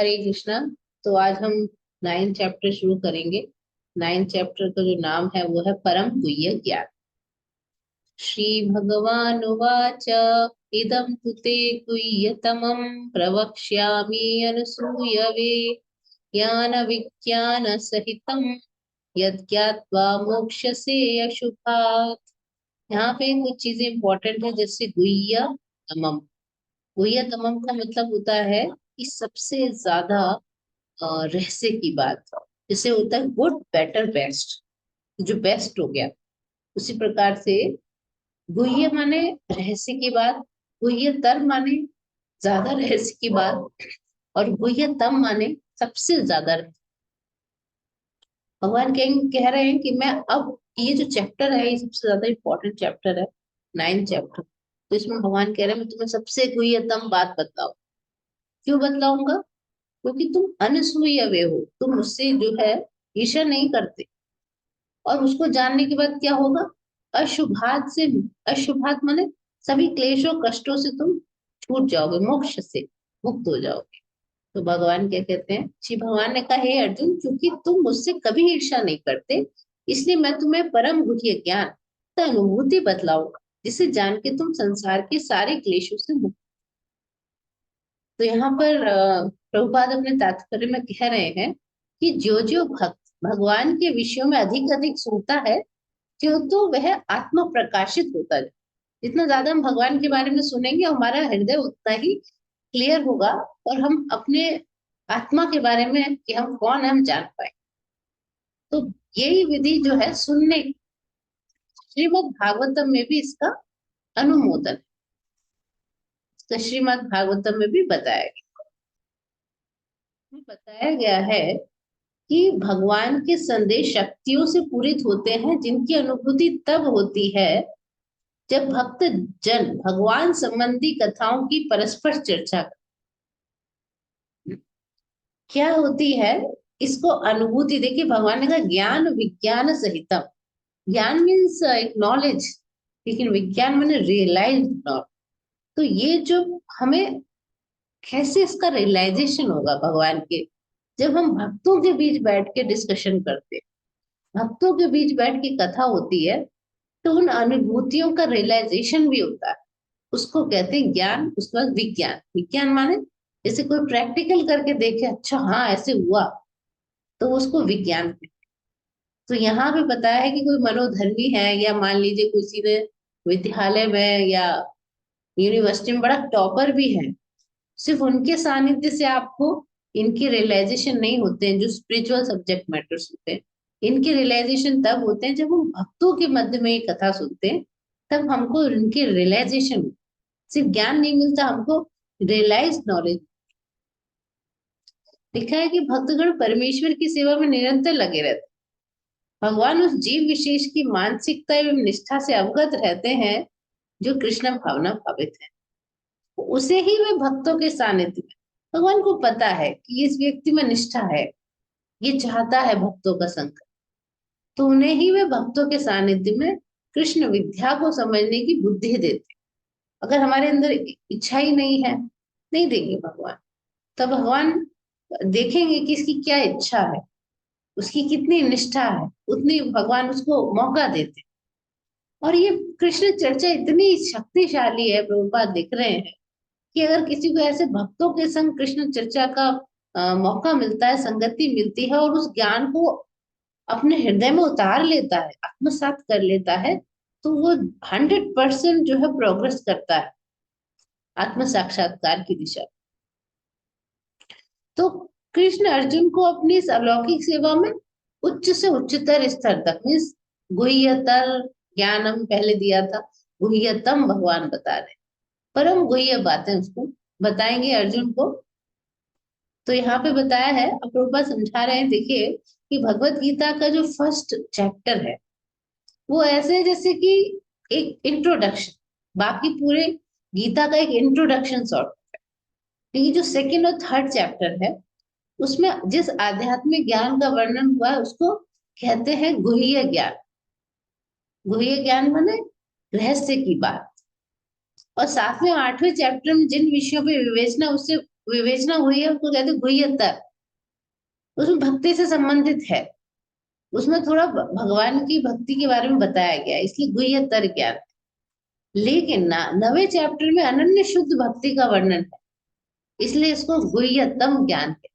हरे कृष्णा। तो आज हम 9th चैप्टर शुरू करेंगे। 9th चैप्टर का जो नाम है वो है परम गुह्य ज्ञान। श्री भगवानुवाच इदं तु ते गुह्यतमं प्रवक्ष्यामि अनुसूयवे ज्ञान विज्ञान सहितं यज्ञात्वा मोक्ष्यसे अशुभात्। यहाँ पे कुछ चीजें इंपॉर्टेंट है, जैसे गुह्य तमम। गुह्य तमम का मतलब होता है कि सबसे ज्यादा रहस्य की बात। जैसे होता है गुड बेटर बेस्ट, जो बेस्ट हो गया। उसी प्रकार से गुह्य माने रहस्य की बात, गुह्यतर माने ज्यादा रहस्य की बात, और गुह्यतम माने सबसे ज्यादा रहस्य। भगवान कह रहे हैं कि मैं अब ये जो चैप्टर है ये सबसे ज्यादा इंपॉर्टेंट चैप्टर है, 9th चैप्टर। तो इसमें भगवान कह रहे हैं मैं तुम्हें सबसे गुह्यतम बात बताऊं। क्यों बतलाऊंगा? क्योंकि तुम अनसूयवे हो, तुम मुझसे जो है ईर्ष्या नहीं करते। और उसको जानने के बाद क्या होगा? अशुभात से, अशुभात माने सभी क्लेशों कष्टों से तुम छूट जाओगे, मोक्ष से मुक्त हो जाओगे। तो भगवान क्या कहते हैं? श्री भगवान ने कहा, हे अर्जुन, क्योंकि तुम मुझसे कभी ईर्ष्या नहीं करते, इसलिए मैं तुम्हें परम गुह्य ज्ञान तो अनुभूति बतलाऊंगा, जिसे जान के तुम संसार के सारे क्लेशों से मुक्त। तो यहाँ पर प्रभुपाद अपने तात्पर्य में कह रहे हैं कि जो जो भक्त भगवान के विषयों में अधिक अधिक सुनता है, क्यों तो वह आत्मा प्रकाशित होता है। जितना ज्यादा हम भगवान के बारे में सुनेंगे, हमारा हृदय उतना ही क्लियर होगा, और हम अपने आत्मा के बारे में कि हम कौन है, हम जान पाए। तो यही विधि जो है सुनने, श्रीमद् भागवतम में भी इसका अनुमोदन है। तो श्रीमद् भागवतम में भी बताया गया है कि भगवान के संदेश शक्तियों से पूरित होते हैं, जिनकी अनुभूति तब होती है जब भक्त जन भगवान संबंधी कथाओं की परस्पर चर्चा करें। क्या होती है इसको अनुभूति? देखिए, भगवान ने कहा ज्ञान विज्ञान सहितम। ज्ञान मीन्स एक नॉलेज, लेकिन विज्ञान मैंने रियलाइज नॉट। तो ये जो हमें कैसे इसका रियलाइजेशन होगा भगवान के, जब हम भक्तों के बीच बैठ के डिस्कशन करते हैं, भक्तों के बीच बैठ के कथा होती है, तो उन अनुभूतियों का रियलाइजेशन भी होता है। उसको कहते हैं ज्ञान। उसके बाद विज्ञान। विज्ञान माने जैसे कोई प्रैक्टिकल करके देखे, अच्छा हाँ ऐसे हुआ, तो उसको विज्ञान कहते हैं। तो यहाँ पे बताया है कि कोई मनोधर्मी है, या मान लीजिए किसी ने विद्यालय में या यूनिवर्सिटी में बड़ा टॉपर भी है, सिर्फ उनके सानिध्य से आपको इनके रियलाइजेशन नहीं होते हैं, जो स्पिरिचुअल सब्जेक्ट मैटर्स होते हैं। इनके रियलाइजेशन तब होते हैं जब हम भक्तों के मध्य में ये कथा सुनते हैं, तब हमको इनके रियलाइजेशन, सिर्फ ज्ञान नहीं मिलता हमको, रियलाइज नॉलेज। लिखा है कि भक्तगण परमेश्वर की सेवा में निरंतर लगे रहते हैं। भगवान उस जीव विशेष की मानसिकता एवं निष्ठा से अवगत रहते हैं जो कृष्ण भावना भावित है। उसे ही वे भक्तों के सानिध्य में, भगवान को पता है कि इस व्यक्ति में निष्ठा है, ये चाहता है भक्तों का संग, तो उन्हें ही वे भक्तों के सानिध्य में कृष्ण विद्या को समझने की बुद्धि देते। अगर हमारे अंदर इच्छा ही नहीं है, नहीं देंगे भगवान। तो भगवान देखेंगे कि इसकी क्या इच्छा है, उसकी कितनी निष्ठा है, उतनी भगवान उसको मौका देते। और ये कृष्ण चर्चा इतनी शक्तिशाली है, प्रभुपाद लिख रहे हैं कि अगर किसी को ऐसे भक्तों के संग कृष्ण चर्चा का मौका मिलता है, संगति मिलती है, और उस ज्ञान को अपने हृदय में उतार लेता है, आत्मसात कर लेता है, तो वो 100% जो है प्रोग्रेस करता है आत्म साक्षात्कार की दिशा। तो कृष्ण अर्जुन को अपनी इस अलौकिक सेवा में उच्च से उच्चतर स्तर तक, मीन्स गुह्यतर ज्ञानम पहले दिया था, गुह्यतम भगवान बता रहे, परम गुह्य बातें उसको बताएंगे अर्जुन को। तो यहाँ पे बताया है, अपूर्वा समझा रहे हैं, देखिए कि भगवत गीता का जो फर्स्ट चैप्टर है वो ऐसे है जैसे कि एक इंट्रोडक्शन, बाकी पूरे गीता का एक इंट्रोडक्शन सॉर्ट। लेकिन जो सेकंड और थर्ड चैप्टर है, उसमें जिस आध्यात्मिक ज्ञान का वर्णन हुआ है उसको कहते हैं गुह्य ज्ञान। गुह्य ज्ञान माने रहस्य की बात। और सातवें और आठवें चैप्टर में जिन विषयों पे विवेचना, उससे विवेचना हुई है उसको कहते हैं गुह्यतर, उसमें भक्ति से संबंधित है, उसमें थोड़ा भगवान की भक्ति के बारे में बताया गया है, इसलिए गुह्यतर ज्ञान। लेकिन ना 9वें चैप्टर में अनन्य शुद्ध भक्ति का वर्णन है, इसलिए इसको गुह्यतम ज्ञान है।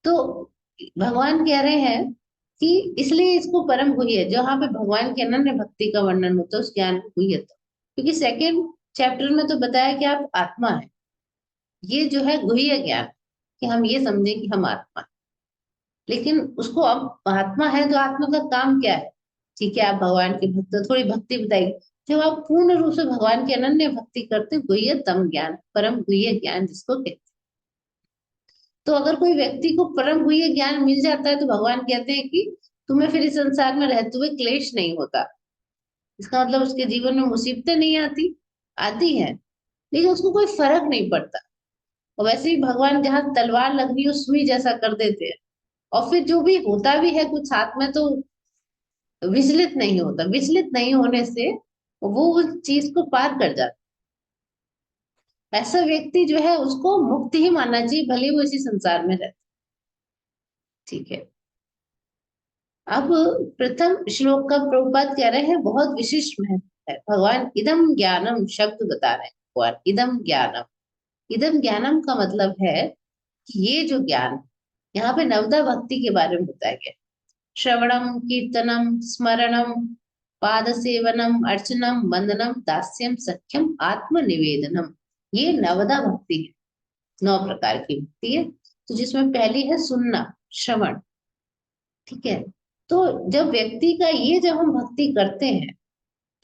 तो भगवान कह रहे हैं कि इसलिए इसको परम गुह्य, जहाँ पे भगवान के अनन्य भक्ति का वर्णन होता है उस ज्ञान को गुह्यतम, क्योंकि सेकेंड चैप्टर में तो बताया कि आप आत्मा है, ये जो है गुह्य ज्ञान, कि हम ये समझें कि हम आत्मा है। लेकिन उसको अब आत्मा है तो आत्मा का काम क्या है? ठीक है, आप भगवान के भक्त हो, थोड़ी भक्ति बताइए। जब आप पूर्ण रूप से भगवान की अनन्य भक्ति करते हैं, गुह्यतम ज्ञान, परम गुह्य ज्ञान जिसको कहते हैं। तो अगर कोई व्यक्ति को परम गुह्य ज्ञान मिल जाता है तो भगवान कहते हैं कि तुम्हें फिर इस संसार में रहते हुए क्लेश नहीं होता। इसका मतलब उसके जीवन में मुसीबतें नहीं आती, आती हैं, लेकिन उसको कोई फर्क नहीं पड़ता। और वैसे ही भगवान जहाँ तलवार लग रही हो सुई जैसा कर देते हैं, और फिर जो भी होता भी है कुछ साथ में तो विचलित नहीं होता, विचलित नहीं होने से वो उस चीज को पार कर जाता। ऐसा व्यक्ति जो है उसको मुक्त ही मानना चाहिए, भले वो इसी संसार में रहे। ठीक है। अब प्रथम श्लोक का प्रभुपाद कह रहे हैं बहुत विशिष्ट महत्व है। भगवान इदम ज्ञानम शब्द बता रहे हैं, भगवान इदम ज्ञानम। इदम ज्ञानम का मतलब है कि ये जो ज्ञान, यहाँ पे नवदा भक्ति के बारे में बताया गया। श्रवणम कीर्तनम स्मरणम पाद सेवनम अर्चनम वंदनम दास्यम सख्यम आत्मनिवेदनम, ये नवदा भक्ति है। 9 प्रकार की भक्ति है। तो जिसमें पहली है सुनना, श्रवण। ठीक है। तो जब व्यक्ति का ये जब हम भक्ति करते हैं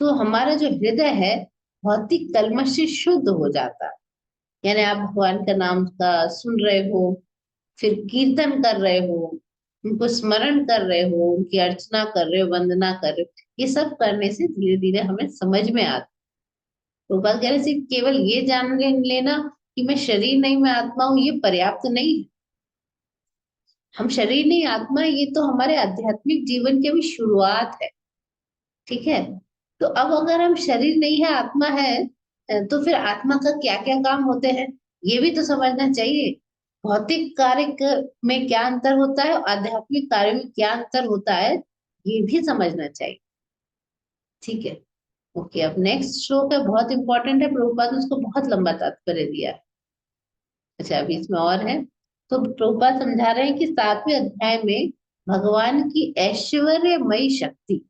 तो हमारा जो हृदय है भौतिक कलमश से शुद्ध हो जाता है। यानी आप भगवान का नाम का सुन रहे हो, फिर कीर्तन कर रहे हो, उनको स्मरण कर रहे हो, उनकी अर्चना कर रहे हो, वंदना कर रहे हो, ये सब करने से धीरे धीरे हमें समझ में आता है। तो बात कह रहे सिर्फ केवल ये जान लेना कि मैं शरीर नहीं मैं आत्मा हूं, ये पर्याप्त नहीं है। हम शरीर नहीं आत्मा है, ये तो हमारे आध्यात्मिक जीवन की अभी शुरुआत है। ठीक है। तो अब अगर हम शरीर नहीं है आत्मा है, तो फिर आत्मा का क्या क्या काम होते हैं ये भी तो समझना चाहिए। भौतिक में क्या अंतर होता है और आध्यात्मिक कार्य में क्या अंतर होता है, ये भी समझना चाहिए। ठीक है। ओके, अब नेक्स्ट श्लोक है, बहुत इंपॉर्टेंट है, प्रभुपाद ने उसको बहुत लंबा तात्पर्य दिया है। अच्छा, अभी इसमें और है। तो प्रभुपाद समझा रहे हैं कि 7वें अध्याय में भगवान की ऐश्वर्यमयी शक्ति,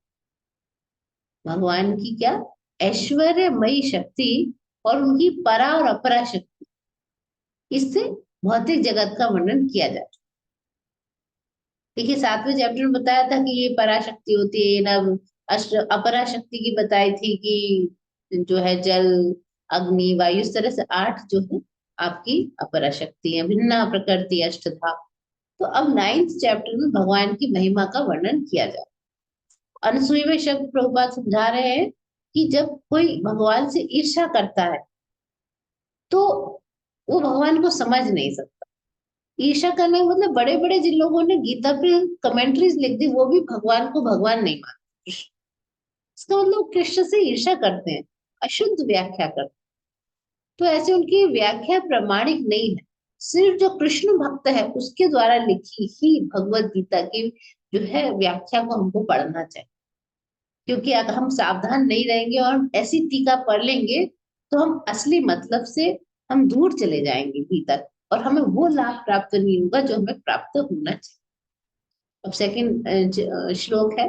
भगवान की क्या ऐश्वर्यमयी शक्ति और उनकी परा और अपरा शक्ति, इससे भौतिक जगत का वर्णन किया जाता है। देखिए 7वें चैप्टर में बताया था कि ये पराशक्ति होती है ना, अष्ट अपरा शक्ति की बताई थी कि जो है जल अग्नि वायु, इस तरह से 8 जो है आपकी अपरा शक्ति है, भिन्ना प्रकृति अष्टधा। तो अब 9th चैप्टर में भगवान की महिमा का वर्णन किया जाए। अनसुईवे शब्द प्रभुपाद समझा रहे हैं कि जब कोई भगवान से ईर्ष्या करता है तो वो भगवान को समझ नहीं सकता। ईर्ष्या करने का मतलब बड़े बड़े जिन लोगों ने गीता पे कमेंट्रीज लिख दी वो भी भगवान को भगवान नहीं मानते। इसका मतलब कृष्ण से ईर्ष्या करते हैं, अशुद्ध व्याख्या करते हैं। तो ऐसे उनकी व्याख्या प्रमाणिक नहीं है। सिर्फ जो कृष्ण भक्त है उसके द्वारा लिखी ही भगवत गीता की जो है व्याख्या को हमको पढ़ना चाहिए। क्योंकि अगर हम सावधान नहीं रहेंगे और हम ऐसी टीका पढ़ लेंगे तो हम असली मतलब से हम दूर चले जाएंगे भीतर, और हमें वो लाभ प्राप्त नहीं होगा जो हमें प्राप्त होना चाहिए। अब सेकंड श्लोक है,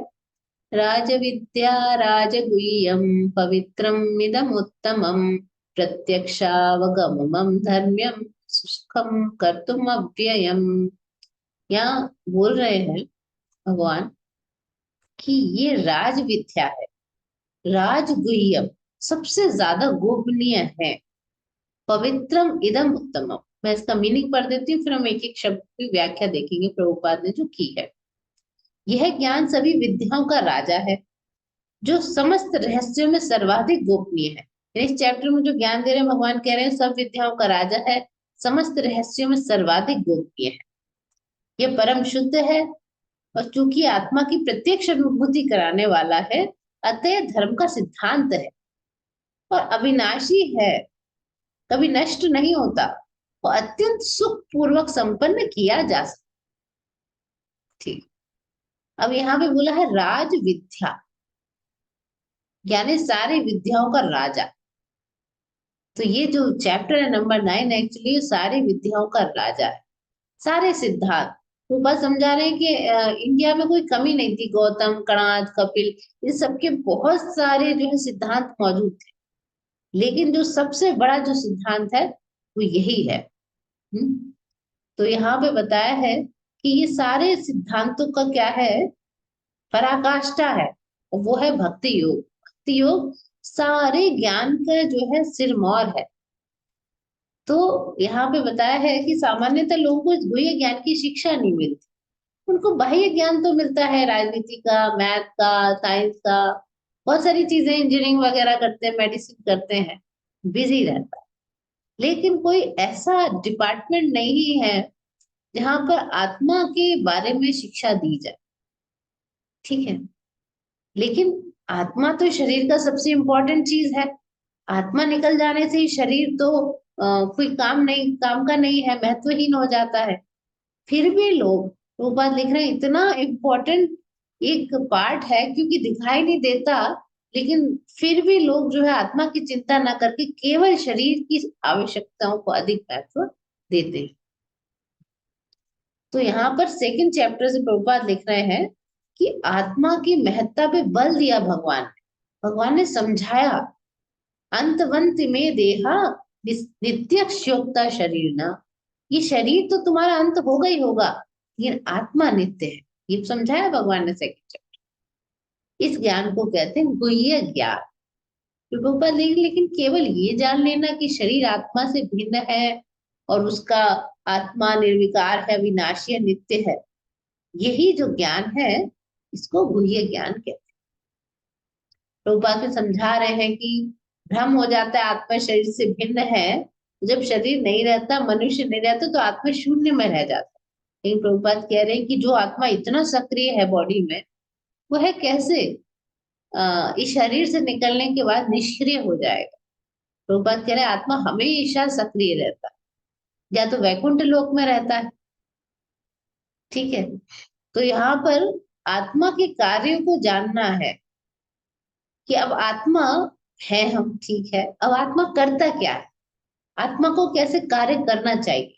राजविद्या राजगुह्यम पवित्रम इदमुत्तमम प्रत्यक्षावगमम धर्म्यम सुखम कर्तुम अव्ययम। यहाँ बोल रहे हैं भगवान कि ये राज विद्या है, राजगुह्यम सबसे ज्यादा गोपनीय है, पवित्रम इदम उत्तमम। मैं इसका मीनिंग पढ़ देती हूँ, फिर हम एक एक शब्द की व्याख्या देखेंगे प्रभुपाद ने जो की है। यह ज्ञान सभी विद्याओं का राजा है जो समस्त रहस्यों में सर्वाधिक गोपनीय है। इस चैप्टर में जो ज्ञान दे रहे हैं भगवान कह रहे हैं सब विद्याओं का राजा है, समस्त रहस्यों में सर्वाधिक गोपनीय है, यह परम शुद्ध है, और चूंकि आत्मा की प्रत्यक्ष अनुभूति कराने वाला है अतः धर्म का सिद्धांत है और अविनाशी है। कभी नष्ट नहीं होता, वो अत्यंत सुख पूर्वक संपन्न किया जा सकता। ठीक। अब यहाँ पे बोला है राज विद्या, यानी सारी विद्याओं का राजा। तो ये जो चैप्टर है नंबर 9 एक्चुअली सारी विद्याओं का राजा है। सारे सिद्धांत वो बस समझा रहे हैं कि इंडिया में कोई कमी नहीं थी, गौतम कणाद कपिल ये सबके बहुत सारे जो है सिद्धांत मौजूद थे, लेकिन जो सबसे बड़ा जो सिद्धांत है वो यही है। हम्म। तो यहाँ पे बताया है कि ये सारे सिद्धांतों का क्या है, पराकाष्ठा है, और वो है भक्ति योग। भक्ति योग सारे ज्ञान का जो है सिरमौर है। तो यहाँ पे बताया है कि सामान्यतः लोगों को गुह्य ज्ञान की शिक्षा नहीं मिलती, उनको बाह्य ज्ञान तो मिलता है, राजनीति का, मैथ का, साइंस का, बहुत सारी चीजें, इंजीनियरिंग वगैरह करते हैं, मेडिसिन करते हैं, बिजी रहता है। लेकिन कोई ऐसा डिपार्टमेंट नहीं है जहां पर आत्मा के बारे में शिक्षा दी जाए। ठीक है। लेकिन आत्मा तो शरीर का सबसे इंपॉर्टेंट चीज है, आत्मा निकल जाने से ही शरीर तो कोई काम का नहीं है, महत्वहीन हो जाता है। फिर भी लोग, वो बात लिख रहे हैं, इतना इम्पोर्टेंट एक पार्ट है क्योंकि दिखाई नहीं देता, लेकिन फिर भी लोग जो है आत्मा की चिंता ना करके केवल शरीर की आवश्यकताओं को अधिक महत्व देते हैं। तो यहाँ पर सेकंड चैप्टर से प्रभुपाद लिख रहे हैं कि आत्मा की महत्ता पे बल दिया भगवान ने। भगवान ने समझाया, अंतवंत में देहा नित्य श्योक्ता शरीर ना, ये शरीर तो तुम्हारा अंत होगा ही होगा, लेकिन आत्मा नित्य है। ये समझाया भगवान ने सेकंड चैप्टर। इस ज्ञान को कहते हैं गुह्य ज्ञान। तो प्रभुपाद लेकिन केवल ये जान लेना कि शरीर आत्मा से भिन्न है और उसका आत्मा निर्विकार है, विनाशी है, नित्य है, यही जो ज्ञान है इसको गुह्य ज्ञान कहते हैं। प्रभुपाद में समझा रहे हैं कि भ्रम हो जाता है आत्मा शरीर से भिन्न है, जब शरीर नहीं रहता, मनुष्य नहीं रहता, तो आत्मा शून्य में रह जाता है। लेकिन प्रभुपाद कह रहे हैं कि जो आत्मा इतना सक्रिय है बॉडी में, वो है कैसे इस शरीर से निकलने के बाद निष्क्रिय हो जाएगा। प्रभुपाद कह रहे हैं आत्मा हमेशा सक्रिय रहता है, या तो वैकुंठ लोक में रहता है। ठीक है। तो यहाँ पर आत्मा के कार्यों को जानना है कि अब आत्मा है हम, ठीक है, अब आत्मा करता क्या है, आत्मा को कैसे कार्य करना चाहिए,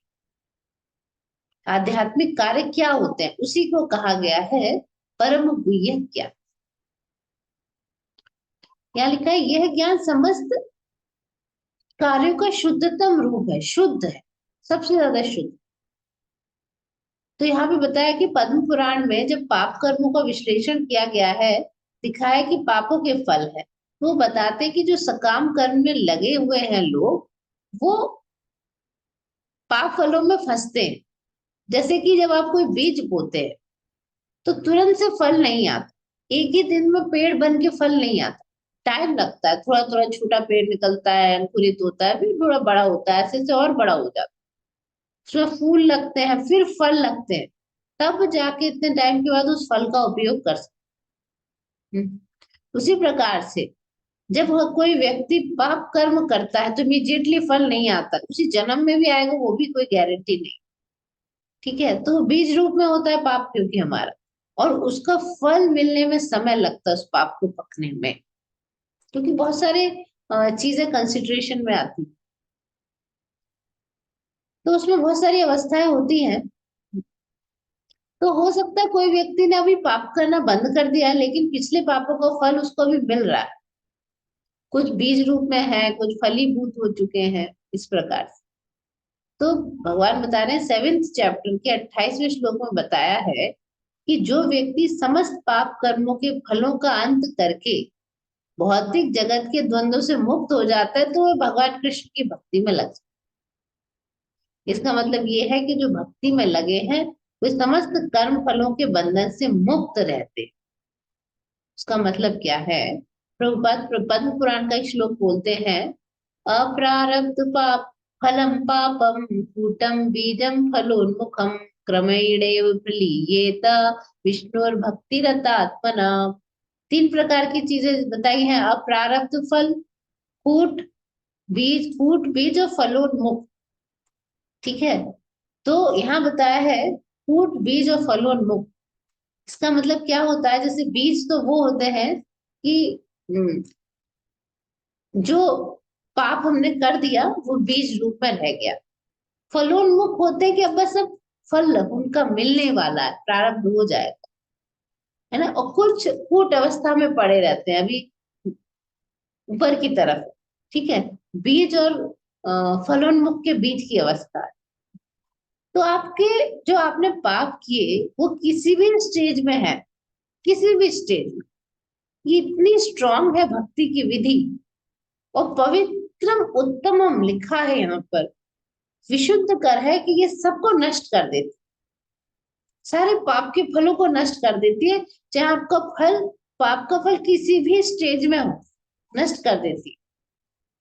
आध्यात्मिक कार्य क्या होते हैं, उसी को कहा गया है परम गुह्य ज्ञान। यहाँ लिखा है यह ज्ञान समस्त कार्यों का शुद्धतम रूप है, शुद्ध है, सबसे ज्यादा शुद्ध। तो यहाँ पे बताया कि पद्म पुराण में जब पाप कर्मों का विश्लेषण किया गया है, दिखाया कि पापों के फल है। वो बताते हैं कि जो सकाम कर्म में लगे हुए हैं लोग, वो पाप फलों में फंसते हैं। जैसे कि जब आप कोई बीज बोते हैं तो तुरंत से फल नहीं आता, एक ही दिन में पेड़ बन के फल नहीं आता, टाइम लगता है, थोड़ा थोड़ा छोटा पेड़ निकलता है, अंकुरित होता है, फिर थोड़ा बड़ा होता है, ऐसे से और बड़ा हो जाता है, उसमें फूल लगते हैं, फिर फल लगते हैं, तब जाके इतने टाइम के बाद उस फल का उपयोग कर सकते हैं। उसी प्रकार से जब वह कोई व्यक्ति पाप कर्म करता है तो इमीडिएटली फल नहीं आता, उसी जन्म में भी आएगा वो भी कोई गारंटी नहीं। ठीक है। तो बीज रूप में होता है पाप क्योंकि हमारा, और उसका फल मिलने में समय लगता है उस पाप को पकने में, क्योंकि बहुत सारे चीजें कंसिडरेशन में आती हैं। तो उसमें बहुत सारी अवस्थाएं होती हैं। तो हो सकता है कोई व्यक्ति ने अभी पाप करना बंद कर दिया है, लेकिन पिछले पापों का फल उसको अभी मिल रहा है, कुछ बीज रूप में है, कुछ फलीभूत हो चुके हैं, इस प्रकार से। तो भगवान बता रहे हैं 7th चैप्टर के 28वें श्लोक में बताया है कि जो व्यक्ति समस्त पाप कर्मों के फलों का अंत करके भौतिक जगत के द्वंद्व से मुक्त हो जाता है, तो वह भगवान कृष्ण की भक्ति में लग जाता है। इसका मतलब ये है कि जो भक्ति में लगे हैं वे समस्त कर्म फलों के बंधन से मुक्त रहते हैं। उसका मतलब क्या है, प्रभुपाद पद्म पुराण का एक श्लोक बोलते हैं, अप्रारब्ध पाप फलम पापम कूटम बीजम फलोन्मुखम क्रमेणैव प्रलीयेत विष्णुर बीज, फूट बीज और फलोन्मुख। ठीक है, तो यहाँ बताया है फूट बीज और फलोन्मुख। इसका मतलब क्या होता है? जैसे बीज तो वो होते हैं कि जो पाप हमने कर दिया वो बीज रूप में रह गया। फलोन्मुख होते हैं कि अब बस अब फल उनका मिलने वाला है, प्रारब्ध हो जाएगा, है ना। और कुछ कूट अवस्था में पड़े रहते हैं अभी ऊपर की तरफ। ठीक है, बीज और फलोन्मुख के बीच की अवस्था है। तो आपके जो आपने पाप किए वो किसी भी स्टेज में है, किसी भी स्टेज में, ये इतनी स्ट्रांग है भक्ति की विधि। और पवित्रम उत्तमम लिखा है यहाँ पर, विशुद्ध कर है कि ये सबको नष्ट कर देती, सारे पाप के फलों को नष्ट कर देती है। चाहे आपका फल, पाप का फल किसी भी स्टेज में हो, नष्ट कर देती है।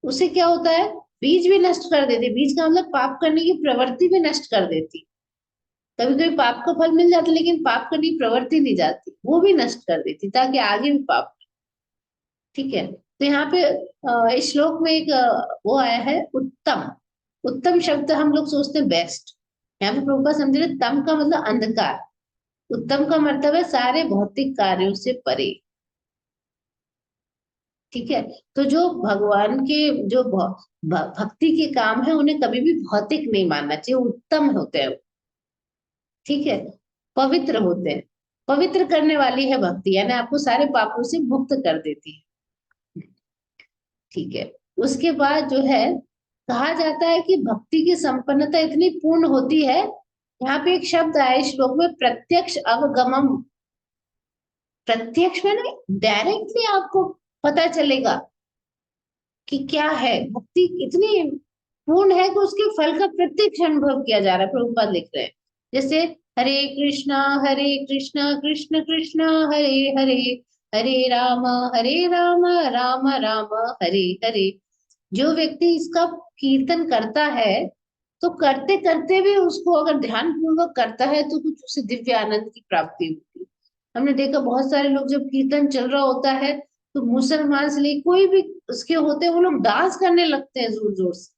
उसे क्या होता है? बीज भी नष्ट कर देती, बीज का मतलब पाप करने की प्रवृत्ति भी नष्ट कर देती। कभी कभी पाप का फल मिल जाता लेकिन पाप करने की प्रवृत्ति नहीं जाती, वो भी नष्ट कर देती ताकि आगे भी पाप। ठीक है, तो यहाँ पे इस श्लोक में एक वो आया है उत्तम। उत्तम शब्द हम लोग सोचते हैं बेस्ट, यहाँ पे प्रभुपाद समझ रहे तम का मतलब अंधकार, उत्तम का मतलब है सारे भौतिक कार्यों से परे। ठीक है, तो जो भगवान के जो भक्ति के काम है उन्हें कभी भी भौतिक नहीं मानना चाहिए, उत्तम होते हैं। ठीक है, पवित्र होते हैं, पवित्र करने वाली है भक्ति, यानी आपको सारे पापों से मुक्त कर देती है। ठीक है, उसके बाद जो है कहा जाता है कि भक्ति की संपन्नता इतनी पूर्ण होती है। यहाँ पे एक शब्द आया इस श्लोक में, प्रत्यक्ष अवगमम। प्रत्यक्ष में ना, डायरेक्टली आपको पता चलेगा कि क्या है भक्ति, इतनी पूर्ण है कि उसके फल का प्रत्यक्ष अनुभव किया जा रहा है। प्रभुपाद लिख रहे हैं जैसे हरे कृष्णा कृष्ण कृष्ण हरे हरे, हरे राम राम राम हरे हरे। जो व्यक्ति इसका कीर्तन करता है तो करते करते भी उसको अगर ध्यान पूर्वक करता है तो कुछ उसे दिव्य आनंद की प्राप्ति होती है। हमने देखा बहुत सारे लोग जब कीर्तन चल रहा होता है तो मुसलमान से लेकर कोई भी उसके होते हैं वो लोग डांस करने लगते हैं जोर जोर से,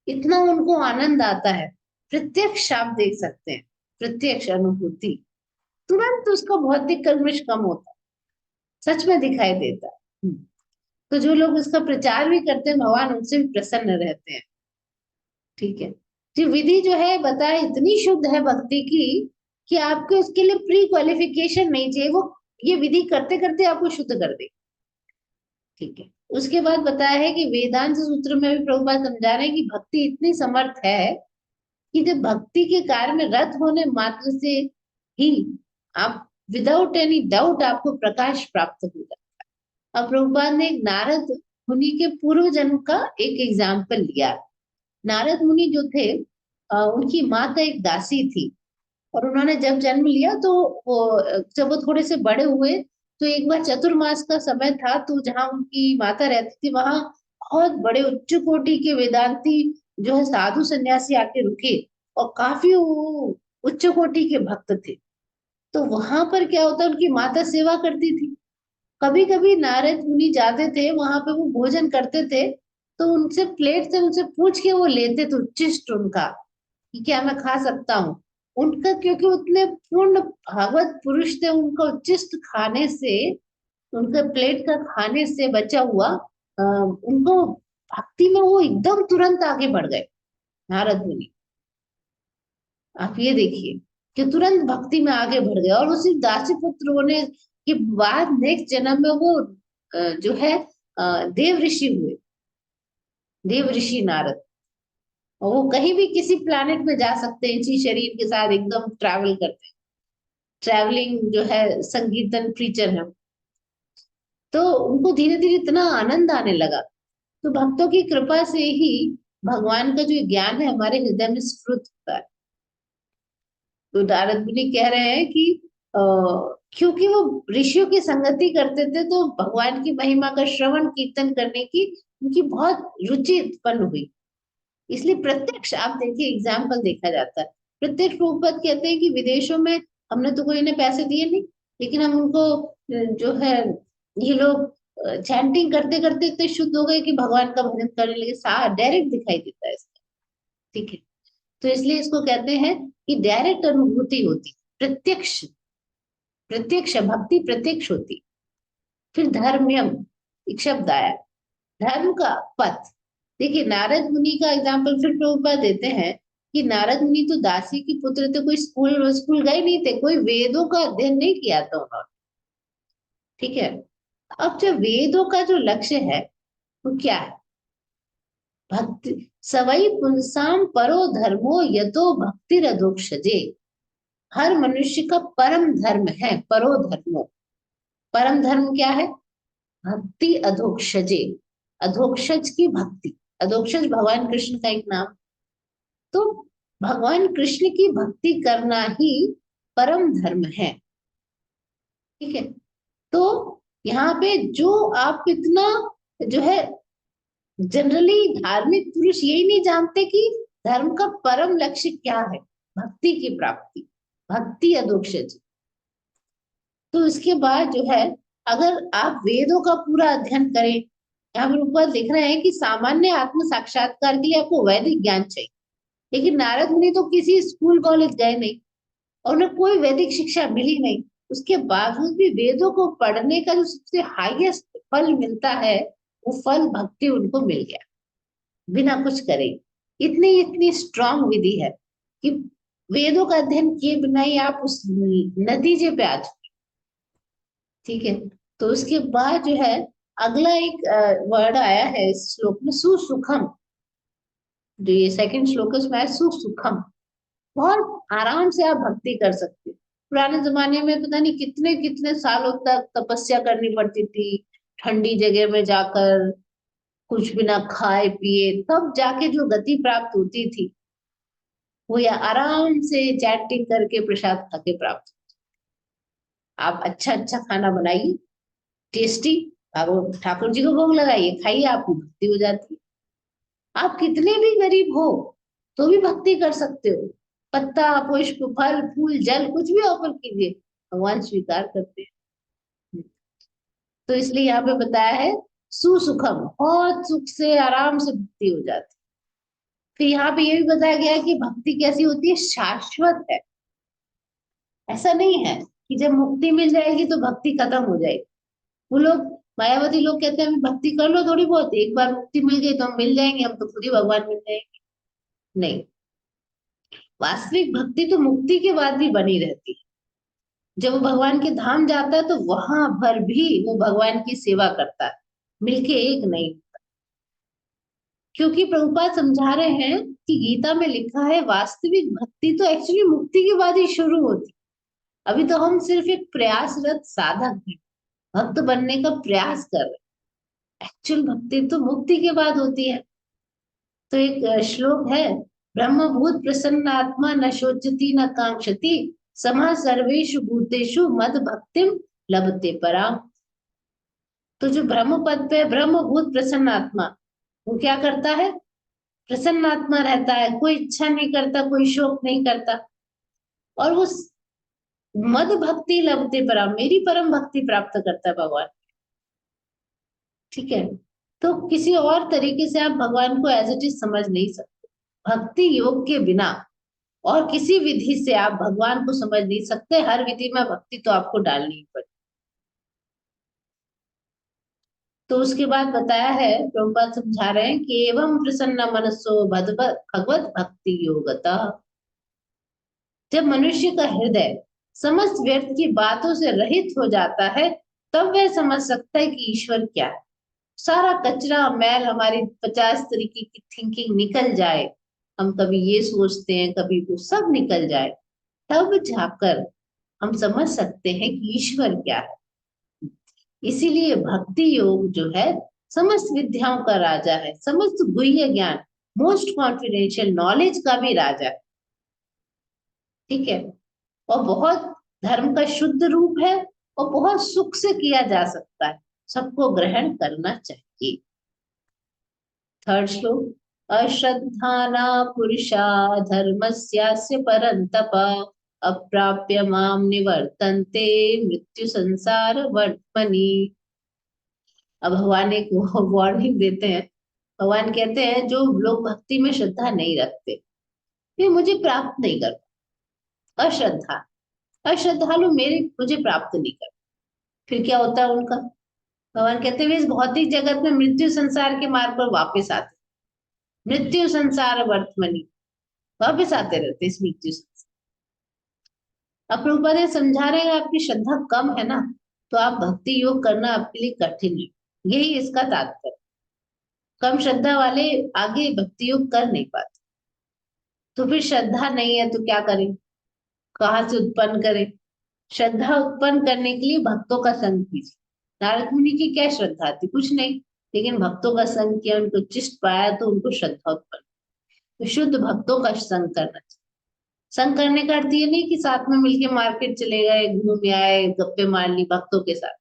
इतना उनको आनंद आता है। प्रत्यक्ष आप देख सकते हैं, प्रत्यक्ष अनुभूति, तुरंत उसका भौतिक कल्मश कम होता है, सच में दिखाई देता है। तो जो लोग इसका प्रचार भी करते हैं भगवान उनसे भी प्रसन्न रहते हैं। ठीक है, जो विधि जो है बताए इतनी शुद्ध है भक्ति की कि आपके उसके लिए प्री क्वालिफिकेशन नहीं चाहिए, वो ये विधि करते करते आपको शुद्ध कर दे। ठीक है, उसके बाद बताया है कि वेदांत सूत्र में भी प्रभुपाद समझा रहे हैं कि भक्ति इतनी समर्थ है कि जब भक्ति के कार्य में रत होने मात्र से ही आप विदाउट एनी डाउट आपको प्रकाश प्राप्त होगा। अब प्रभुपाद ने एक नारद मुनि के पूर्व जन्म का एक एग्जाम्पल लिया। नारद मुनि जो थे उनकी माता एक दासी थी, और उन्होंने जब जन्म लिया तो वो जब वो थोड़े से बड़े हुए तो एक बार चतुर्मास का समय था, तो जहाँ उनकी माता रहती थी वहां बहुत बड़े उच्च कोटि के वेदांती जो है साधु सन्यासी आके रुके, और काफी वो उच्च कोटि के भक्त थे। तो वहां पर क्या होता, उनकी माता सेवा करती थी। कभी कभी नारद मुनि जाते थे वहां पे, वो भोजन करते थे तो उनसे प्लेट से उनसे पूछ के वो लेते थे उच्चिष्ट उनका कि क्या मैं खा सकता हूँ। उनका क्योंकि उतने पूर्ण भागवत पुरुष थे, उनका उच्चिष्ट खाने से, उनके प्लेट का खाने से बचा हुआ उनको भक्ति में वो एकदम तुरंत आगे बढ़ गए नारद मुनि। आप ये देखिए कि तुरंत भक्ति में आगे बढ़ गए, और उसी दासी पुत्र होने के बाद नेक्स्ट जन्म में वो जो है देव ऋषि हुए, देव ऋषि नारद। और वो कहीं भी किसी प्लानिट में जा सकते हैं इसी शरीर के साथ, एकदम ट्रैवल करते हैं, ट्रैवलिंग जो है संकीर्तन प्रीचर है। तो उनको धीरे धीरे इतना आनंद आने लगा। तो भक्तों की कृपा से ही भगवान का जो ज्ञान है हमारे हृदय में स्फुरित होता है। तो नारद मुनि कह रहे हैं कि अ, क्योंकि वो ऋषियों की संगति करते थे तो भगवान की महिमा का श्रवण कीर्तन करने की उनकी बहुत रुचि उत्पन्न हुई। इसलिए प्रत्यक्ष आप देखिए एग्जाम्पल देखा जाता है। प्रत्यक्ष रूपत कहते हैं कि विदेशों में हमने तो कोई इन्हें पैसे दिए नहीं, लेकिन हम उनको जो है ये लोग चैंटिंग करते करते इतने शुद्ध हो गए कि भगवान का भजन करने लगे, साफ डायरेक्ट दिखाई देता है इसका। ठीक है, तो इसलिए इसको कहते हैं कि डायरेक्ट अनुभूति होती, प्रत्यक्ष, प्रत्यक्ष भक्ति प्रत्यक्ष होती। फिर धर्म्यम एक शब्द आया, धर्म का पथ। देखिए नारद मुनि का एग्जाम्पल फिर प्रभुपाद देते हैं कि नारद मुनि तो दासी की पुत्र थे, कोई स्कूल स्कूल गए नहीं थे, कोई वेदों का अध्ययन नहीं किया था उन्होंने। ठीक है, अब जब वेदों का जो लक्ष्य है वो क्या है, भक्ति, सवई पुंसाम परो धर्मो यतो भक्ति अधोक्षजे। हर मनुष्य का परम धर्म है परो धर्मो। परम धर्म क्या है, भक्ति अधोक्षजे, अधोक्षज की भक्ति। अधोक्षज भगवान कृष्ण का एक नाम। तो भगवान कृष्ण की भक्ति करना ही परम धर्म है। ठीक है, तो यहाँ पे जो आप इतना जो है, जनरली धार्मिक पुरुष यही नहीं जानते कि धर्म का परम लक्ष्य क्या है, भक्ति की प्राप्ति, भक्ति अधोक्षज। तो इसके बाद जो है, अगर आप वेदों का पूरा अध्ययन करें, यहाँ पर ऊपर लिख रहे हैं कि सामान्य आत्म साक्षात्कार के लिए आपको वैदिक ज्ञान चाहिए। लेकिन नारद मुनि तो किसी स्कूल कॉलेज गए नहीं और उन्हें कोई वैदिक शिक्षा मिली नहीं, उसके बावजूद भी वेदों को पढ़ने का जो सबसे हाईएस्ट फल मिलता है, वो फल भक्ति उनको मिल गया बिना कुछ करे। इतनी इतनी स्ट्रांग विधि है कि वेदों का अध्ययन किए बिना ही आप उस नतीजे पे आ चुके। ठीक है, तो उसके बाद जो है अगला एक वर्ड आया है इस श्लोक में, सुसुखम। जो ये सेकंड श्लोक है उसमें है सुसुखम। बहुत आराम से आप भक्ति कर सकते हो। पुराने जमाने में पता नहीं कितने कितने सालों तक तपस्या करनी पड़ती थी, ठंडी जगह में जाकर कुछ बिना खाए पिए, तब जाके जो गति प्राप्त होती थी वो या आराम से चैटिंग करके प्रसाद खा के प्राप्त। आप अच्छा अच्छा खाना बनाइए, टेस्टी, ठाकुर जी को भोग लगाइए, खाइए, आपकी भक्ति हो जाती है। आप कितने भी गरीब हो तो भी भक्ति कर सकते हो। पत्ता पुष्प फल फूल जल कुछ भी ऑफर कीजिए, भगवान स्वीकार करते हैं। तो इसलिए यहाँ पे बताया है सुसुखम, बहुत सुख से आराम से भक्ति हो जाती है। फिर यहाँ पे ये भी बताया गया है कि भक्ति कैसी होती है, शाश्वत है। ऐसा नहीं है कि जब मुक्ति मिल जाएगी तो भक्ति खत्म हो जाएगी। वो लोग मायावती लोग कहते हैं भक्ति कर लो थोड़ी बहुत, एक बार मुक्ति मिल गई तो हम मिल जाएंगे, हम तो खुद ही भगवान मिल जाएंगे। नहीं, वास्तविक भक्ति तो मुक्ति के बाद भी बनी रहती है। जब वो भगवान के धाम जाता है तो वहां भर भी वो भगवान की सेवा करता है, मिलके एक नहीं। क्योंकि प्रभुपाद समझा रहे हैं कि गीता में लिखा है वास्तविक भक्ति तो एक्चुअली मुक्ति के बाद ही शुरू होती। अभी तो हम सिर्फ एक प्रयासरत साधक हैं, भक्त बनने का प्रयास कर रहे हैं। एक्चुअल भक्ति तो मुक्ति के बाद होती है। तो एक श्लोक है, ब्रह्मभूत प्रसन्न आत्मा न शोचति न कांक्षति समा सर्वेषु भूतेषु मद भक्तिम लभते पराम। तो जो ब्रह्म पद पे ब्रह्मभूत प्रसन्न आत्मा, वो क्या करता है, प्रसन्न आत्मा रहता है, कोई इच्छा नहीं करता, कोई शोक नहीं करता, और वो मद भक्ति लभते पराम, मेरी परम भक्ति प्राप्त करता है भगवान। ठीक है, तो किसी और तरीके से आप भगवान को एज इट इज समझ नहीं सकते। भक्ति योग के बिना और किसी विधि से आप भगवान को समझ नहीं सकते। हर विधि में भक्ति तो आपको डालनी ही पड़ेगी। तो उसके बाद बताया है, प्रभुपाद समझा रहे हैं कि एवं प्रसन्न मनसो भगवत भक्ति योगता। जब मनुष्य का हृदय समस्त व्यर्थ की बातों से रहित हो जाता है, तब वह समझ सकता है कि ईश्वर क्या है। सारा कचरा मैल हमारी 50 तरीके की थिंकिंग निकल जाए, हम कभी ये सोचते हैं कभी वो सब निकल जाए, तब जाकर हम समझ सकते हैं कि ईश्वर क्या है। इसीलिए भक्ति योग जो है समस्त विद्याओं का राजा है, समस्त गुह्य ज्ञान, मोस्ट कॉन्फिडेंशियल नॉलेज का भी राजा है। ठीक है, और बहुत धर्म का शुद्ध रूप है और बहुत सुख से किया जा सकता है, सबको ग्रहण करना चाहिए। थर्ड श्लोक, अश्रद्धाना पुरुषा धर्मस्यास्य परन्तप अप्राप्य माम निवर्तन्ते मृत्यु संसार वर्त्मनि। अब भगवान एक वार्निंग देते हैं। भगवान कहते हैं जो लोग भक्ति में श्रद्धा नहीं रखते वे मुझे प्राप्त नहीं कर पाते। अश्रद्धा अश्रद्धालु मेरे मुझे प्राप्त नहीं कर, फिर क्या होता है उनका? भगवान कहते हैं वे इस भौतिक जगत में मृत्यु संसार के मार्ग पर वापस आते, मृत्यु संसार वर्तमनी, वापस आते रहते इस मृत्यु संसार। अब प्रभुपाद ये समझा रहे हैं आपकी श्रद्धा कम है ना, तो आप भक्ति योग करना आपके लिए कठिन है, यही इसका तात्पर्य। कम श्रद्धा वाले आगे भक्ति योग कर नहीं पाते। तो फिर श्रद्धा नहीं है तो क्या करें, कहाँ से उत्पन्न करें? श्रद्धा उत्पन्न करने के लिए भक्तों का संग कीजिए। नारद मुनि की क्या श्रद्धा थी? कुछ नहीं, लेकिन भक्तों का संग किया, उनको चिष्ट पाया तो उनको श्रद्धा उत्पन्न। तो शुद्ध भक्तों का संग करना चाहिए। संग करने का अर्थ ये नहीं कि साथ में मिलके मार्केट चले गए, घूम आए, गप्पे मार ली भक्तों के साथ।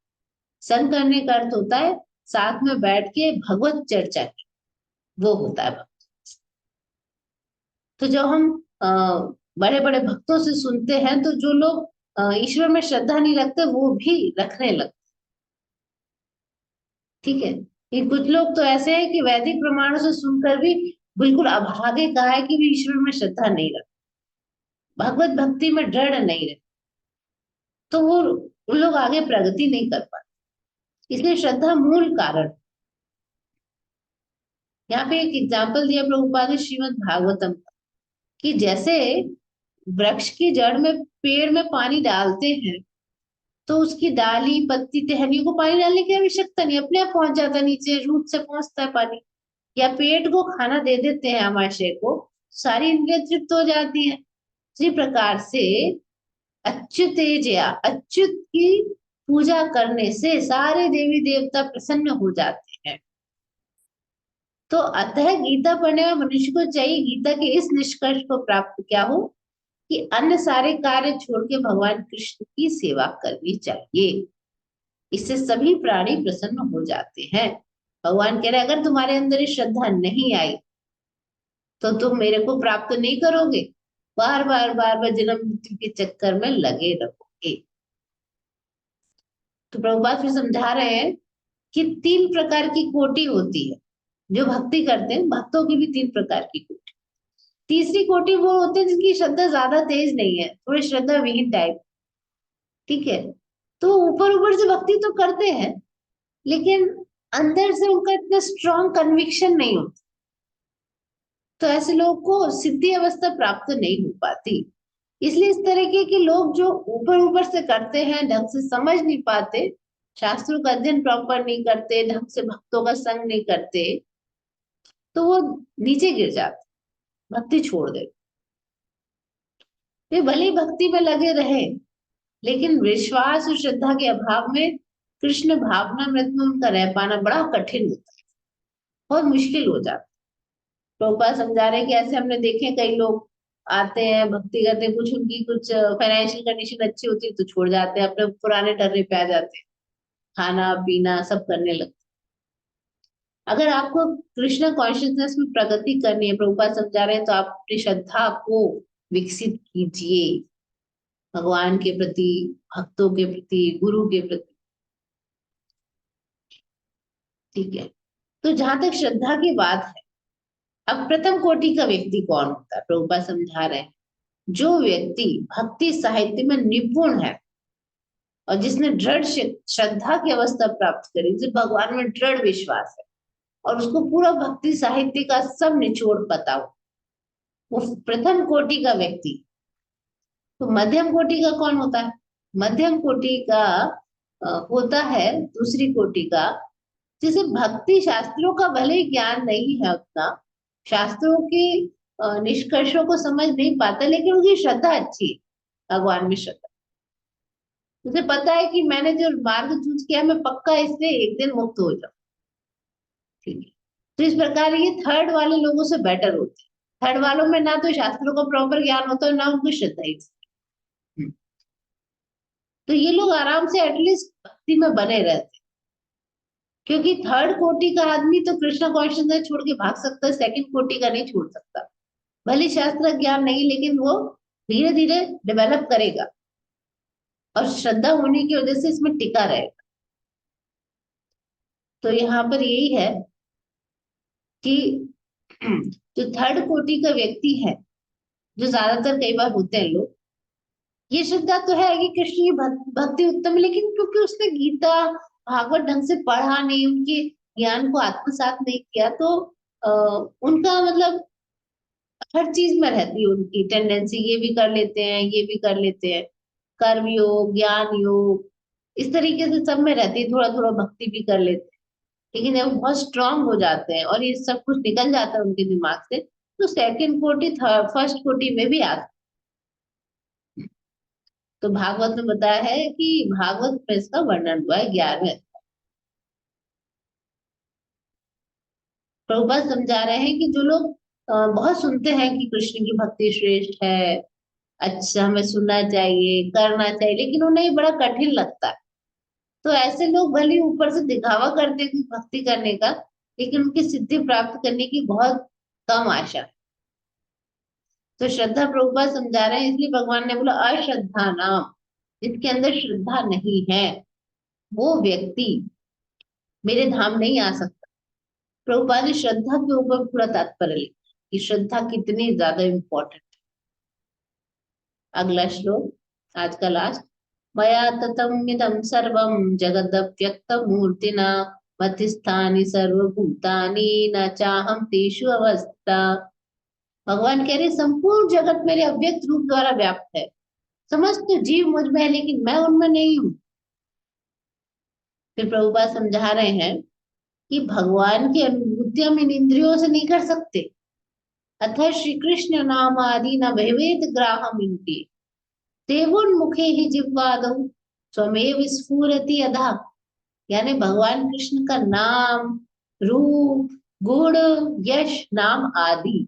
संग करने का अर्थ होता है साथ में बैठ के भगवत चर्चा की, वो होता है भक्त। तो जब हम बड़े बड़े भक्तों से सुनते हैं तो जो लोग ईश्वर में श्रद्धा नहीं रखते वो भी रखने लगते, ठीक है। ये कुछ लोग तो ऐसे हैं कि वैदिक प्रमाणों से सुनकर भी बिल्कुल अभागे कहा है कि वे ईश्वर में श्रद्धा नहीं रखते, भगवत भक्ति में दृढ़ नहीं रहते, तो वो उन लोग आगे प्रगति नहीं कर पाते। इसलिए श्रद्धा मूल कारण। यहाँ पे एक एग्जाम्पल दिया प्रभुपाद ने श्रीमद् भागवतम का, कि जैसे वृक्ष की जड़ में पेड़ में पानी डालते हैं तो उसकी डाली पत्ती टहनियों को पानी डालने की आवश्यकता नहीं, अपने आप पहुंच जाता है नीचे, रूट से पहुंचता है पानी। या पेट को खाना दे देते हैं आमाशय को, सारी इंद्रियां तृप्त हो जाती है। इसी प्रकार से अच्युतेज या अच्युत की पूजा करने से सारे देवी देवता प्रसन्न हो जाते हैं। तो अतः गीता पढ़ने वाले मनुष्य को चाहिए गीता के इस निष्कर्ष को प्राप्त क्या हो कि अन्य सारे कार्य छोड़ के भगवान कृष्ण की सेवा करनी चाहिए। इससे सभी प्राणी प्रसन्न हो जाते हैं। भगवान कह रहे अगर तुम्हारे अंदर ये श्रद्धा नहीं आई तो तुम मेरे को प्राप्त नहीं करोगे, बार बार बार बार जन्म मृत्यु के चक्कर में लगे रहोगे। तो प्रभुपाद फिर समझा रहे हैं कि तीन प्रकार की कोटि होती है जो भक्ति करते हैं, भक्तों की भी तीन प्रकार की कोटि। तीसरी कोटि वो होते हैं जिनकी श्रद्धा ज्यादा तेज नहीं है, थोड़ी श्रद्धा विहीन टाइप, ठीक है। तो ऊपर ऊपर से भक्ति तो करते हैं लेकिन अंदर से उनका इतना स्ट्रॉन्ग कन्विक्शन नहीं होता, तो ऐसे लोगों को सिद्धि अवस्था प्राप्त नहीं हो पाती। इसलिए इस तरीके के लोग जो ऊपर ऊपर से करते हैं, ढंग से समझ नहीं पाते, शास्त्रों का अध्ययन प्रॉपर नहीं करते, ढंग से भक्तों का संग नहीं करते, तो वो नीचे गिर जाते, भक्ति छोड़ देते। वे भले ही भक्ति में लगे रहे लेकिन विश्वास और श्रद्धा के अभाव में कृष्ण भावनामृत में उनका रह पाना बड़ा कठिन होता है, बहुत मुश्किल हो जाता है। प्रभुपाद समझा रहे हैं कि ऐसे हमने देखे कई लोग आते हैं भक्ति करते हैं, कुछ उनकी कुछ फाइनेंशियल कंडीशन अच्छी होती है तो छोड़ जाते हैं, अपने पुराने डर्रे पे आ जाते हैं, खाना पीना सब करने लगते। अगर आपको कृष्ण कॉन्शियसनेस में प्रगति करनी है, प्रभुपाद समझा रहे हैं, तो आप अपनी श्रद्धा को विकसित कीजिए भगवान के प्रति, भक्तों के प्रति, गुरु के प्रति, ठीक है। तो जहां तक श्रद्धा की बात है, अब प्रथम कोटि का व्यक्ति कौन होता है? प्रभुपाद समझा रहे हैं जो व्यक्ति भक्ति साहित्य में निपुण है और जिसने दृढ़ श्रद्धा की अवस्था प्राप्त करी, जिसे भगवान में दृढ़ विश्वास है और उसको पूरा भक्ति साहित्य का सब निचोड़ पता हो, वो प्रथम कोटि का व्यक्ति। तो मध्यम कोटि का कौन होता है? मध्यम कोटि का होता है दूसरी कोटि का, जिसे भक्ति शास्त्रों का भले ही ज्ञान नहीं है उतना, शास्त्रों के निष्कर्षों को समझ नहीं पाता, लेकिन उनकी श्रद्धा अच्छी है, भगवान में श्रद्धा। मुझे पता है कि मैंने जो मार्ग चूज किया मैं पक्का इससे एक दिन मुक्त हो जाऊं, ठीक है। तो इस प्रकार ये थर्ड वाले लोगों से बेटर होते हैं। थर्ड वालों में ना तो शास्त्रों का प्रॉपर ज्ञान होता है ना उनको श्रद्धा ही। तो ये लोग आराम से एटलीस्ट भक्ति में बने रहते, क्योंकि थर्ड कोटि का आदमी तो कृष्ण कॉन्शियसनेस छोड़ के भाग सकता है, सेकंड कोटि का नहीं छोड़ सकता। भले शास्त्र ज्ञान नहीं, लेकिन वो धीरे धीरे डेवलप करेगा और श्रद्धा होने की वजह से इसमें टिका रहेगा। तो यहाँ पर यही है कि जो थर्ड कोटि का व्यक्ति है, जो ज्यादातर कई बार होते हैं लोग, ये श्रद्धा तो है कि कृष्ण की भक्ति उत्तम है, लेकिन क्योंकि उसने गीता भागवत ढंग से पढ़ा नहीं, उनके ज्ञान को आत्मसात नहीं किया, तो उनका मतलब हर चीज में रहती है उनकी टेंडेंसी, ये भी कर लेते हैं, ये भी कर लेते हैं, कर्म योग, ज्ञान योग, इस तरीके से सब में रहती है, थोड़ा थोड़ा भक्ति भी कर लेते हैं। लेकिन जब वो बहुत स्ट्रांग हो जाते हैं और ये सब कुछ निकल जाता है उनके दिमाग से, तो सेकंड कोटि, थर्ड, फर्स्ट कोटि में भी आता है। तो भागवत में बताया है कि भागवत में इसका वर्णन हुआ है 11वें। प्रभुपाद समझा रहे हैं कि जो लोग बहुत सुनते हैं कि कृष्ण की भक्ति श्रेष्ठ है, अच्छा हमें सुनना चाहिए, करना चाहिए, लेकिन उन्हें ये बड़ा कठिन लगता है, तो ऐसे लोग भले ही ऊपर से दिखावा करते हैं कि भक्ति करने का, लेकिन उनकी सिद्धि प्राप्त करने की बहुत कम आशा है। तो श्रद्धा प्रभुपाद समझा रहे हैं, इसलिए भगवान ने बोला अश्रद्धा नाम, जिसके अंदर श्रद्धा नहीं है, वो व्यक्ति मेरे धाम नहीं आ सकता। प्रभुपाद ने श्रद्धा के ऊपर पूरा तात्पर्य लिखा कि श्रद्धा कितनी ज्यादा इंपॉर्टेंट। अगला श्लोक, आज का लास्ट। मया ततम इदं सर्वं जगदव्यक्तमूर्तिना मध्यस्थानि सर्वभूतानि न चाहं तेषु अवस्था। भगवान कह रहे संपूर्ण जगत मेरे अव्यक्त रूप द्वारा व्याप्त है, समस्त जीव मुझ में है, लेकिन मैं उनमें नहीं हूँ। फिर प्रभुपाद समझा रहे हैं कि भगवान की अनुभूति हम इन इंद्रियों से नहीं कर सकते। अतः श्री कृष्ण नाम आदि न भवेद ग्राहम इनके देवोन्मुखे ही जिह्वादौ स्वमेव स्फुरति अधा। यानी भगवान कृष्ण का नाम, रूप, गुण, यश, नाम आदि,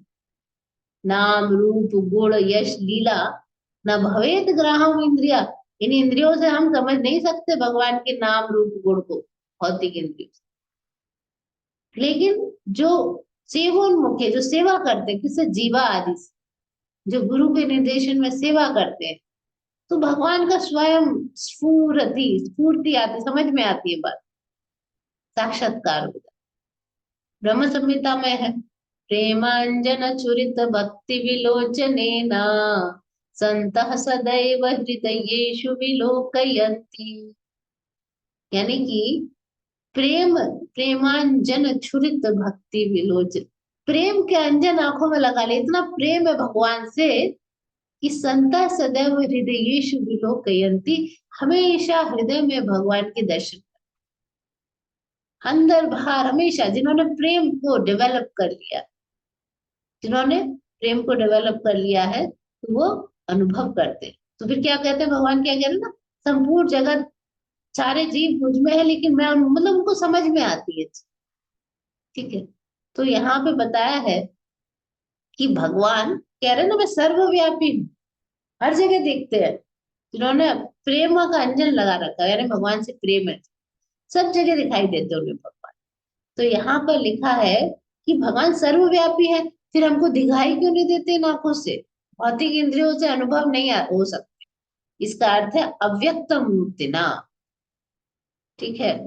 नाम रूप गुण यश लीला न भवेत ग्राहम इंद्रिया, इन इंद्रियों से हम समझ नहीं सकते भगवान के नाम रूप गुण को, भौतिक इंद्रियों से। लेकिन जो सेवोन्मुख है, जो सेवा करते हैं किससे, जीवा आदि से, जो गुरु के निर्देशन में सेवा करते हैं, तो भगवान का स्वयं स्फूर्ति, स्फूर्ति आती, समझ में आती है बात, साक्षात्कार होता है। ब्रह्म संहिता में है, प्रेमांजन चुरित भक्ति विलोचने संतः सदैव हृदयेषु विलोकयन्ति। यानी कि प्रेम, प्रेमांजन छुरित भक्ति विलोचन, प्रेम के अंजन आंखों में लगा ले, इतना प्रेम है भगवान से कि संता सदैव हृदयेषु विलोकयन्ति, हमेशा हृदय में भगवान के दर्शन, अंदर बाहर हमेशा, जिन्होंने प्रेम को डेवलप कर लिया, जिन्होंने प्रेम को डेवलप कर लिया है, तो वो अनुभव करते हैं। तो फिर क्या कहते हैं भगवान, क्या कह रहे हैं ना, संपूर्ण जगत सारे जीव मुझ में है, लेकिन मैं मतलब उनको समझ में आती है। ठीक है, तो यहाँ पे बताया है कि भगवान कह रहे हैं ना, मैं सर्वव्यापी हूँ, हर जगह देखते हैं, जिन्होंने प्रेम का अंजन लगा रखा है, यानी भगवान से प्रेम है, सब जगह दिखाई देते हैं उन्हें भगवान। तो यहाँ पर लिखा है कि भगवान सर्वव्यापी है, फिर हमको दिखाई क्यों नहीं देते इन आंखों से, भौतिक इंद्रियों से अनुभव नहीं हो सकते, इसका अर्थ है अव्यक्त मूर्ति ना। ठीक है,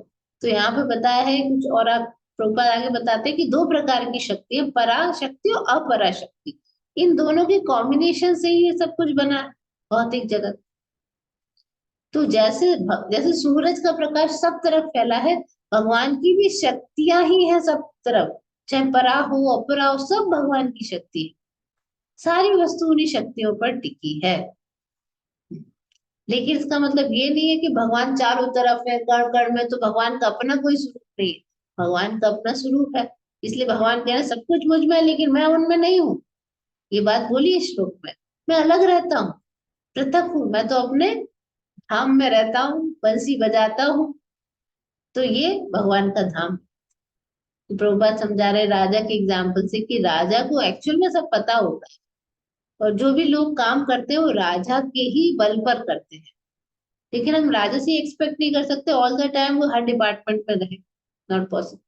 तो यहाँ पे बताया है कुछ और, आप प्रभुपाद आगे बताते हैं कि दो प्रकार की शक्ति है, पराशक्ति और अपराशक्ति, इन दोनों के कॉम्बिनेशन से ही ये सब कुछ बना है, भौतिक जगत। तो जैसे जैसे सूरज का प्रकाश सब तरफ फैला है, भगवान की भी शक्तियां ही है सब तरफ, चाहे परा हो अपरा हो, सब भगवान की शक्ति है, सारी वस्तु उन्हीं शक्तियों पर टिकी है। लेकिन इसका मतलब ये नहीं है कि भगवान चारों तरफ है, कण कण में, तो भगवान का अपना कोई स्वरूप नहीं है, भगवान का अपना स्वरूप है। इसलिए भगवान कह रहे हैं सब कुछ मुझ में है, लेकिन मैं उनमें नहीं हूँ, ये बात बोली इस श्लोक में। मैं अलग रहता हूँ, पृथक हूँ, मैं तो अपने धाम में रहता हूँ, बंसी बजाता हूँ, तो ये भगवान का धाम। तो प्रभुपाद समझा रहे राजा के एग्जाम्पल से कि राजा को एक्चुअल में सब पता होता है, और जो भी लोग काम करते हैं वो राजा के ही बल पर करते हैं, लेकिन हम राजा से एक्सपेक्ट नहीं कर सकते ऑल द टाइम वो हर डिपार्टमेंट में रहे, नॉट पॉसिबल।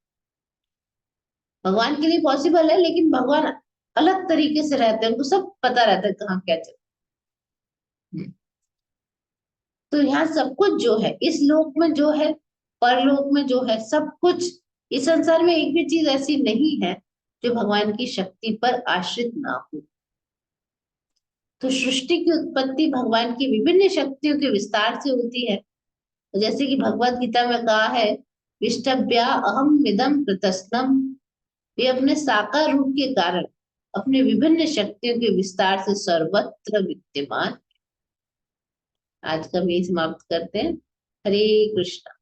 भगवान के लिए पॉसिबल है, लेकिन भगवान अलग तरीके से रहते हैं, उनको सब पता रहता है कहाँ क्या चल रहा है। तो यहाँ सब कुछ जो है, इस लोक में जो है, परलोक में जो है, सब कुछ इस संसार में एक भी चीज ऐसी नहीं है जो भगवान की शक्ति पर आश्रित ना हो। तो सृष्टि की उत्पत्ति भगवान की विभिन्न शक्तियों के विस्तार से होती है। जैसे कि भगवत गीता में कहा है, विष्टभ्या अहम मिदम प्रतस्तम। वे अपने साकार रूप के कारण अपने विभिन्न शक्तियों के विस्तार से सर्वत्र विद्यमान। आज का भी समाप्त करते हैं। हरे कृष्ण।